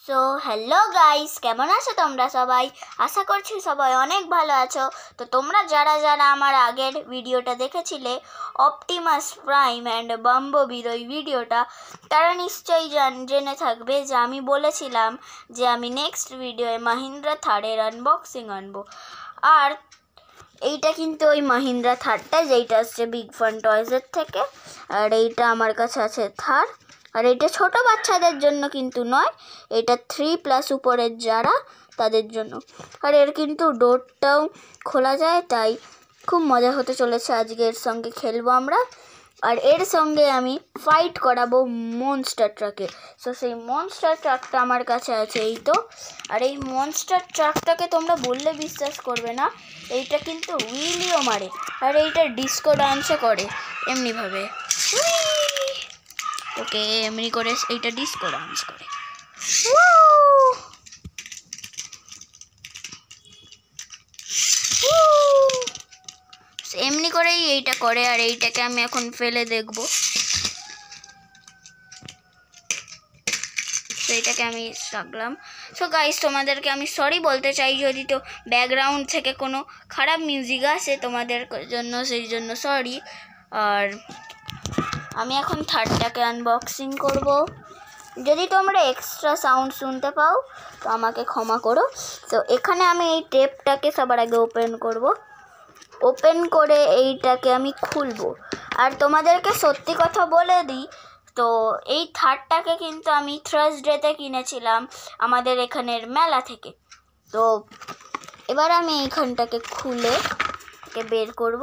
So hello guys, কেমন আছো তোমরা সবাই? আশা করছি সবাই অনেক ভালো আছো। তো তোমরা যারা যারা আমার আগের ভিডিওটা দেখেছিলে অপটিমাস প্রাইম অ্যান্ড বাম্ববির ওই ভিডিওটা, তারা নিশ্চয়ই জেনে থাকবে যে আমি বলেছিলাম যে আমি নেক্সট ভিডিওয়ে মাহিন্দ্রা থারের আনবক্সিং আনবো। আর এইটা কিন্তু ওই মাহিন্দ্রা থারটা যেইটা আসছে বিগ ফান টয়েসের থেকে, আর এইটা আমার কাছে আছে থার। আর এটা ছোট বাচ্চাদের জন্য কিন্তু নয়, এটা 3+ উপরের যারা তাদের জন্য। আর এর কিন্তু ডোরটাও খোলা যায়, তাই খুব মজা হতে চলেছে। আজকে এর সঙ্গে খেলবো আমরা, আর এর সঙ্গে আমি ফাইট করাবো মনস্টার ট্রাকে। সো সেই মনস্টার ট্রাকটা আমার কাছে আছে এই তো। আর এই মনস্টার ট্রাকটাকে তোমরা বললে বিশ্বাস করবে না, এইটা কিন্তু হুইলিও মারে, আর এইটা ডিস্কো ডান্সও করে এমনিভাবে। ওকে, এমনি করে এইটা ডিস্কো ডান্স করে। এমনি করেই এইটা করে, আর এইটাকে আমি এখন ফেলে দেখব। এইটাকে আমি রাখলাম। সো গাইস, তোমাদেরকে আমি সরি বলতে চাই যদি তো ব্যাকগ্রাউন্ড থেকে কোনো খারাপ মিউজিক আসে তোমাদের জন্য, সেই জন্য সরি। আর আমি এখন থার্ডটাকে আনবক্সিং করব। যদি তোমরা এক্সট্রা সাউন্ড শুনতে পাও তো আমাকে ক্ষমা করো। তো এখানে আমি এই টেপটাকে সবার আগে ওপেন করব। ওপেন করে এইটাকে আমি খুলবো। আর তোমাদেরকে সত্যি কথা বলে দিই, তো এই থার্ডটাকে কিন্তু আমি থার্সডেতে কিনেছিলাম আমাদের এখানের মেলা থেকে। তো এবার আমি এইখানটাকে খুলে বের করব।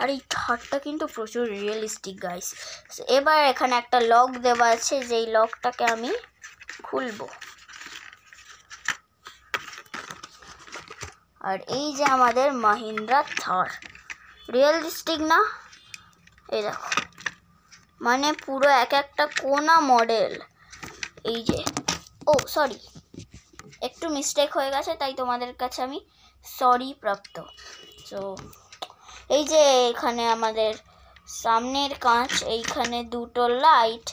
আর এই থার্ডটা কিন্তু প্রচুর রিয়েলিস্টিক গাইস। এবার এখানে একটা লক দেওয়া আছে, যেই লকটাকে আমি খুলবো। আর এই যে আমাদের মাহিন্দ্রা থার, রিয়েলিস্টিক না? এই দেখো, মানে পুরো এক একটা কোনা মডেল। এই যে, ও সরি, একটু মিস্টেক হয়ে গেছে, তাই তোমাদের কাছে আমি সরি প্রাপ্ত। তো এই যে এখানে আমাদের সামনের কাঁচ, এইখানে দুটো লাইট,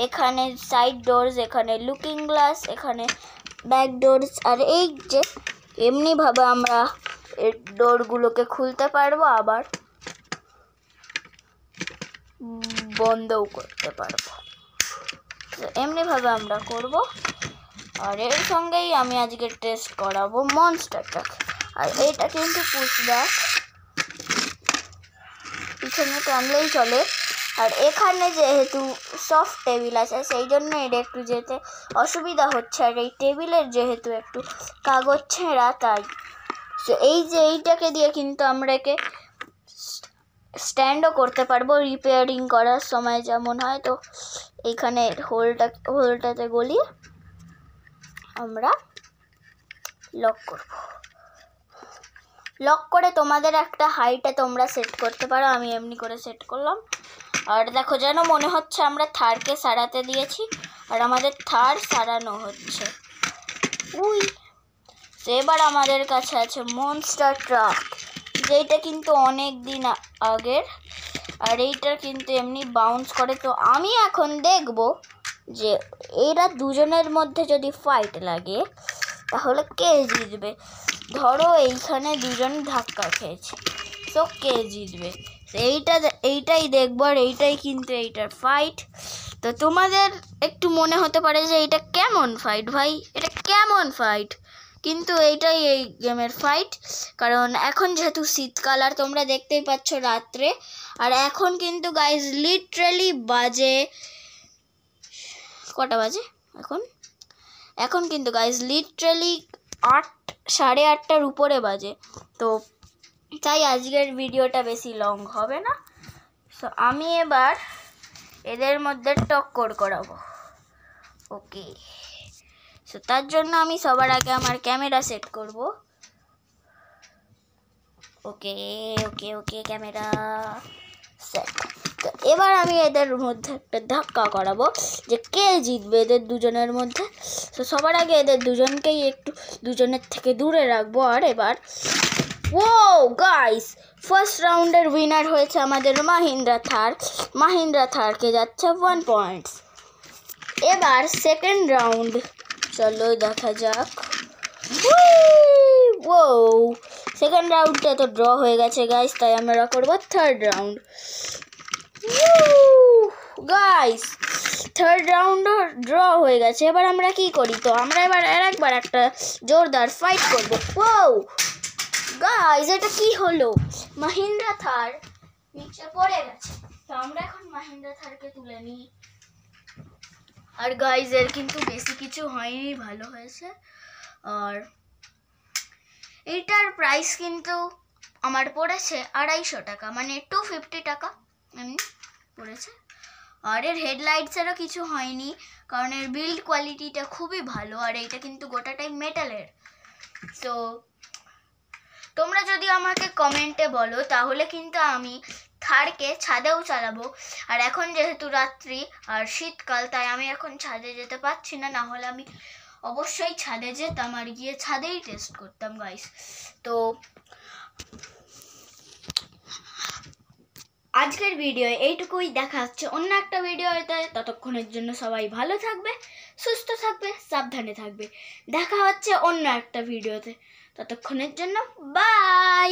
এখানে সাইড ডোরস, এখানে লুকিং গ্লাস, এখানে ব্যাক ডোরস। আর এই যে এমনিভাবে আমরা এর ডোরগুলোকে খুলতে পারবো, আবার বন্ধও করতে পারবো। এমনিভাবে আমরা করব। আর এর সঙ্গেই আমি আজকে টেস্ট করাবো মনস্টার ট্রাক। আর এইটা কিন্তু পুশব্যাক, পিছনে টানলেই চলে। আর এখানে যেহেতু সফট টেবিল আছে, সেই জন্য এর একটু যেতে অসুবিধা হচ্ছে। আর এই টেবিলের যেহেতু একটু কাগজ ছেঁড়া, তাই এই যে এইটাকে দিয়ে কিন্তু আমরা একে স্ট্যান্ডও করতে পারবো রিপেয়ারিং করার সময় যেমন হয়। তো এইখানে হোলটাতে গলিয়ে আমরা লক করব। লক করে তোমাদের একটা হাইটে তোমরা সেট করতে পারো, আমি এমনি করে সেট করলাম। আর দেখো, যেন মনে হচ্ছে আমরা থারকে সারাতে দিয়েছি, আর আমাদের থার সারানো হচ্ছে। এবার আমাদের কাছে আছে মনস্টার ট্রাক, যেইটা কিন্তু অনেক দিন আগের। আর এইটা কিন্তু এমনি বাউন্স করে। তো আমি এখন দেখব যে এরা দুজনের মধ্যে যদি ফাইট লাগে তাহলে কে জিতবে। ধরো এইখানে দুজন ধাক্কা খেয়েছে, তো কে জিতবে এইটাই দেখবো। আর এইটাই কিন্তু এইটার ফাইট। তো তোমাদের একটু মনে হতে পারে যে এটা কেমন ফাইট ভাই, এটা কেমন ফাইট, কিন্তু এইটাই এই গেমের ফাইট। কারণ এখন যেহেতু শীতকাল, আর তোমরা দেখতেই পাচ্ছ রাত্রে। আর এখন কিন্তু গাইজ লিটারালি বাজে কটা বাজে এখন কিন্তু গাইজ লিটারালি 8:30টার উপরে বাজে। তো তাই আজকের ভিডিওটা বেশি লং হবে না। সো আমি এবার এদের মধ্যে টক্কর করাবো। ওকে, সো তার জন্য আমি সবার আগে আমার ক্যামেরা সেট করব। ওকে ওকে ওকে, ক্যামেরা সেট। তো এবার আমি এদের মধ্যে একটা ধাক্কা করাবো যে কে জিতবে এদের দুজনের মধ্যে। তো সবার আগে এদের দুজনকেই একটু দুজনের থেকে দূরে রাখবো। আর এবার ও গাইস, ফার্স্ট রাউন্ডের উইনার হয়েছে আমাদের মাহিন্দ্রা থারকে যাচ্ছে 1 পয়েন্ট। এবার সেকেন্ড রাউন্ড চলো দেখা যাক। ও সেকেন্ড রাউন্ডটা তো ড্র হয়ে গেছে গাইস, তাই আমরা করবো থার্ড রাউন্ড। গাইস থার্ড রাউন্ডও ড্র হয়ে গেছে। এবার আমরা কি করি, তো আমরা এবার আরেকবার একটা জোরদার ফাইট করব। ও গাইস এটা কি হলো, মাহিন্দ্রা থার নিচে পড়ে গেছে। তো আমরা এখন মাহিন্দ্রা থারকে তুলে নিই। আর গাইস এর কিন্তু বেশি কিছু হয়নি, ভালো হয়েছে। আর এইটার প্রাইস কিন্তু আমার পড়েছে 250 টাকা, মানে 250 টাকা এমনি পড়েছে। আর এর হেডলাইটসেরও কিছু হয়নি, কারণ এর বিল্ড কোয়ালিটিটা খুবই ভালো। আর এইটা কিন্তু গোটাটাই মেটালের। তো তোমরা যদি আমাকে কমেন্টে বলো তাহলে কিন্তু আমি থারকে ছাদেও চালাবো। আর এখন যেহেতু রাত্রি আর শীতকাল, তাই আমি এখন ছাদে যেতে পারছি না, না হলে আমি অবশ্যই ছাদে যেতাম আর গিয়ে ছাদেই টেস্ট করতাম গাইস। তো আজকের ভিডিও এইটুকুই, দেখা হচ্ছে অন্য একটা ভিডিওতে। ততক্ষণের জন্য সবাই ভালো থাকবে, সুস্থ থাকবে, সাবধানে থাকবে। দেখা হচ্ছে অন্য একটা ভিডিওতে, ততক্ষণের জন্য বাই।